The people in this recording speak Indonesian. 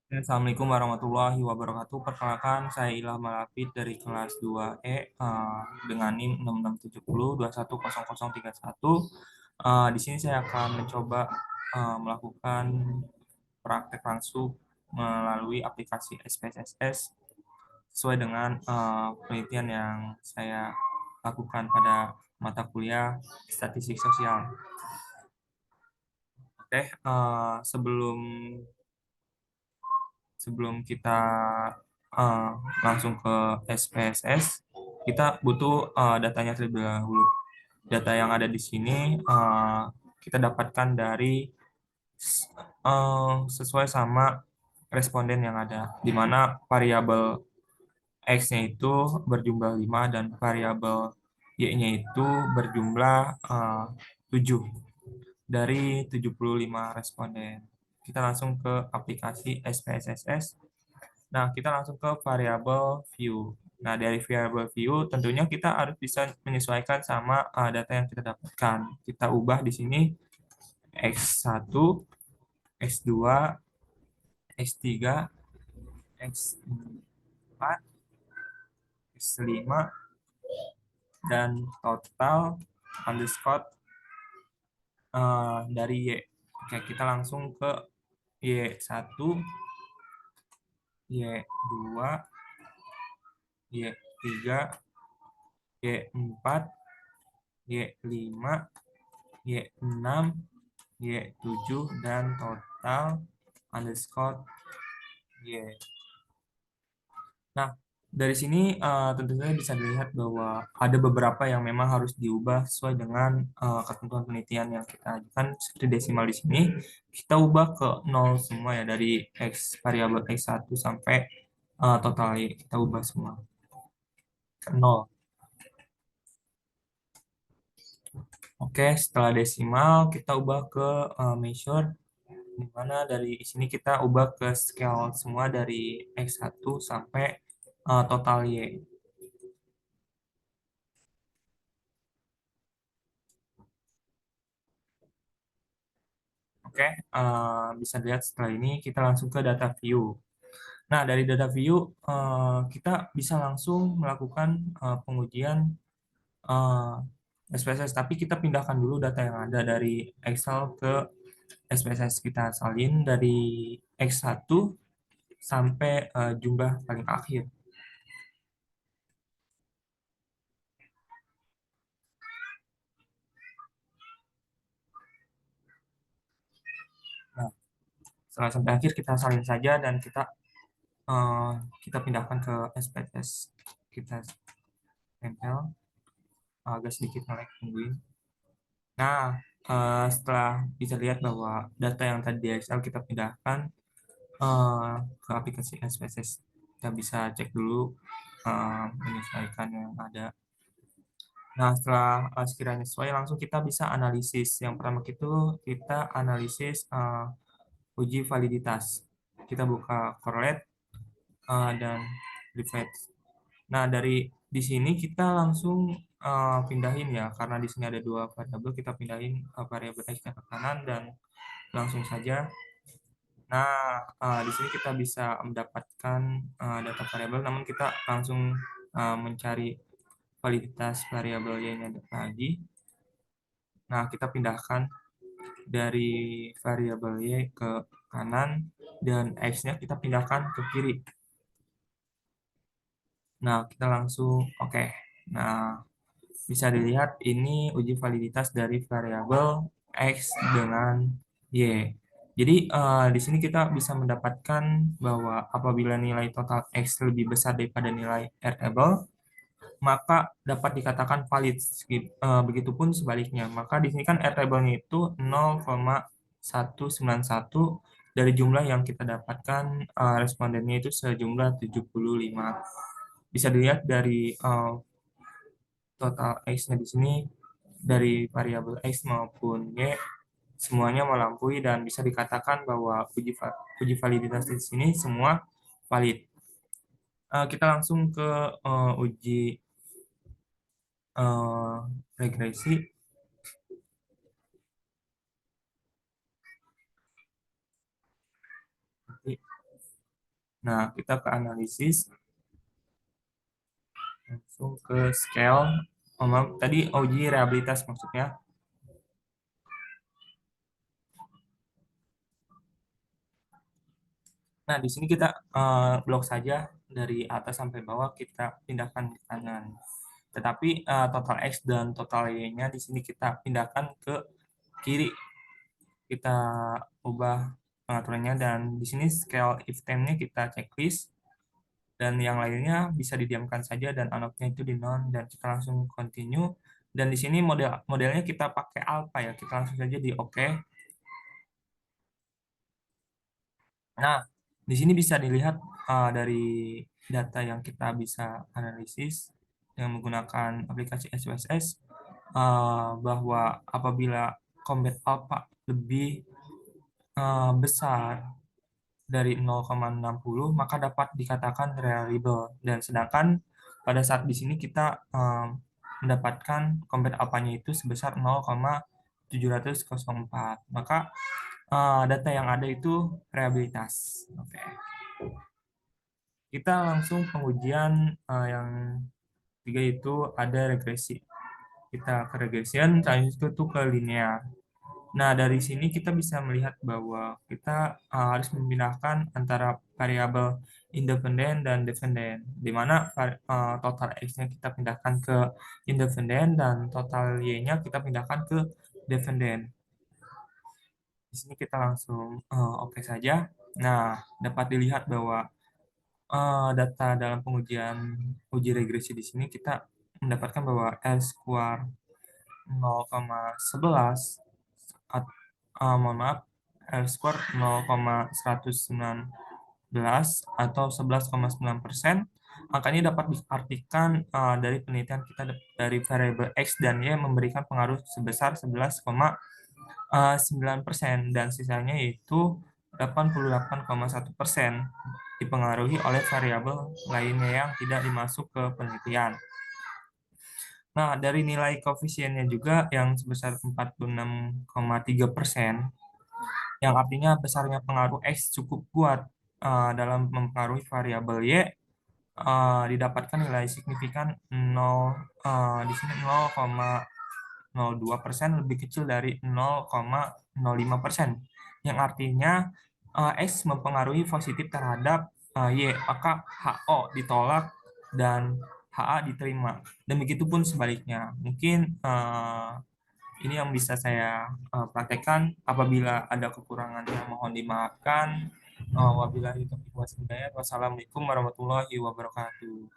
Assalamualaikum warahmatullahi wabarakatuh. Perkenalkan, saya Ilham Malafid dari kelas 2E dengan NIM 6670210031. Di sini saya akan mencoba melakukan praktek langsung melalui aplikasi SPSS sesuai dengan penelitian yang saya lakukan pada mata kuliah Statistik Sosial. Oke, sebelum sebelum kita uh, langsung ke SPSS, kita butuh datanya terlebih dahulu. Data yang ada di sini kita dapatkan dari sesuai sama responden yang ada, di mana variabel X-nya itu berjumlah 5 dan variabel Y-nya itu berjumlah 7 dari 75 responden. Kita langsung ke aplikasi SPSS. Nah, kita langsung ke variabel view. Nah, dari variabel view tentunya kita harus bisa menyesuaikan sama data yang kita dapatkan. Kita ubah di sini X1, X2, X3, X4, X5, dan total underscore dari Y. Oke, kita langsung ke Y1, Y2, Y3, Y4, Y5, Y6, Y7, dan total underscore Y. Nah, dari sini tentu saja bisa dilihat bahwa ada beberapa yang memang harus diubah sesuai dengan ketentuan penelitian yang kita ajukan. Seperti desimal di sini, kita ubah ke nol semua ya, dari X variabel X1 sampai total Y, kita ubah semua ke nol. Oke, setelah desimal, kita ubah ke measure, di mana dari sini kita ubah ke scale semua dari X1 sampai total Y. Oke, bisa dilihat setelah ini kita langsung ke data view. Nah, dari data view kita bisa langsung melakukan pengujian eh, SPSS, tapi kita pindahkan dulu data yang ada dari Excel ke SPSS. Kita salin dari X1 sampai jumlah paling akhir. Nah, setelah sampai akhir kita salin saja dan eh, kita pindahkan ke SPSS. Kita tempel agak sedikit melek, tungguin. Nah, setelah bisa lihat bahwa data yang tadi di Excel kita pindahkan ke aplikasi SPSS, kita bisa cek dulu menyesuaikan yang ada. Nah, setelah sekiranya sesuai, langsung kita bisa analisis. Yang pertama itu kita analisis uji validitas. Kita buka correlate dan divide. Nah, dari di sini kita langsung pindahin ya, karena di sini ada dua variabel, kita pindahin variabel X ke kanan dan langsung saja. Nah, di sini kita bisa mendapatkan data variabel, namun kita langsung mencari validitas variabel Y-nya lagi. Nah, kita pindahkan dari variabel Y ke kanan dan X-nya kita pindahkan ke kiri. Nah, kita langsung oke. Nah, bisa dilihat ini uji validitas dari variabel X dengan Y. Jadi di sini kita bisa mendapatkan bahwa apabila nilai total X lebih besar daripada nilai R-able, maka dapat dikatakan valid. Begitupun sebaliknya. Maka di sini kan R-able-nya itu 0,191 dari jumlah yang kita dapatkan respondennya itu sejumlah 75. Bisa dilihat dari total X-nya di sini dari variabel X maupun Y semuanya melampaui dan bisa dikatakan bahwa uji validitas di sini semua valid. Kita langsung ke uji eh, regresi. Nah, kita ke analisis, langsung ke scale. Oh, maaf, tadi uji reliabilitas maksudnya. Nah, di sini kita blok saja dari atas sampai bawah kita pindahkan ke kanan. Tetapi total X dan total Y-nya di sini kita pindahkan ke kiri. Kita ubah pengaturannya dan di sini scale if time-nya kita checklist dan yang lainnya bisa didiamkan saja dan anoknya itu di non dan kita langsung continue dan di sini modelnya kita pakai alpha ya, kita langsung saja di oke. Nah, di sini bisa dilihat dari data yang kita bisa analisis dengan menggunakan aplikasi SPSS bahwa apabila combat alpha lebih besar dari 0,60 maka dapat dikatakan reliable dan sedangkan pada saat di sini kita mendapatkan combat alpha-nya itu sebesar 0,704 maka data yang ada itu reliabilitas. Oke. Kita langsung pengujian yang tiga itu ada regresi. Kita ke regression, selanjutnya itu ke linear. Nah, dari sini kita bisa melihat bahwa kita harus memindahkan antara variabel independen dan dependen, di mana total X-nya kita pindahkan ke independen dan total Y-nya kita pindahkan ke dependen. Di sini kita langsung oke saja. Nah, dapat dilihat bahwa data dalam pengujian uji regresi di sini kita mendapatkan bahwa L square 0,11 mohon maaf L square 0,119 atau 11,9%. Angka ini dapat diartikan dari penelitian kita dari variabel X dan Y memberikan pengaruh sebesar 11,9% dan sisanya yaitu 88,1% dipengaruhi oleh variabel lainnya yang tidak dimasuk ke penelitian. Nah, dari nilai koefisiennya juga yang sebesar 46,3%, yang artinya besarnya pengaruh X cukup kuat dalam mempengaruhi variabel Y, didapatkan nilai signifikan 0, di sini 0,02% lebih kecil dari 0,05%, yang artinya X mempengaruhi positif terhadap Y, maka HO ditolak dan HA diterima. Dan begitu pun sebaliknya. Mungkin ini yang bisa saya praktekkan. Apabila ada kekurangannya, mohon dimaafkan. Wabillahi taufiq wal hidayah. Wassalamualaikum warahmatullahi wabarakatuh.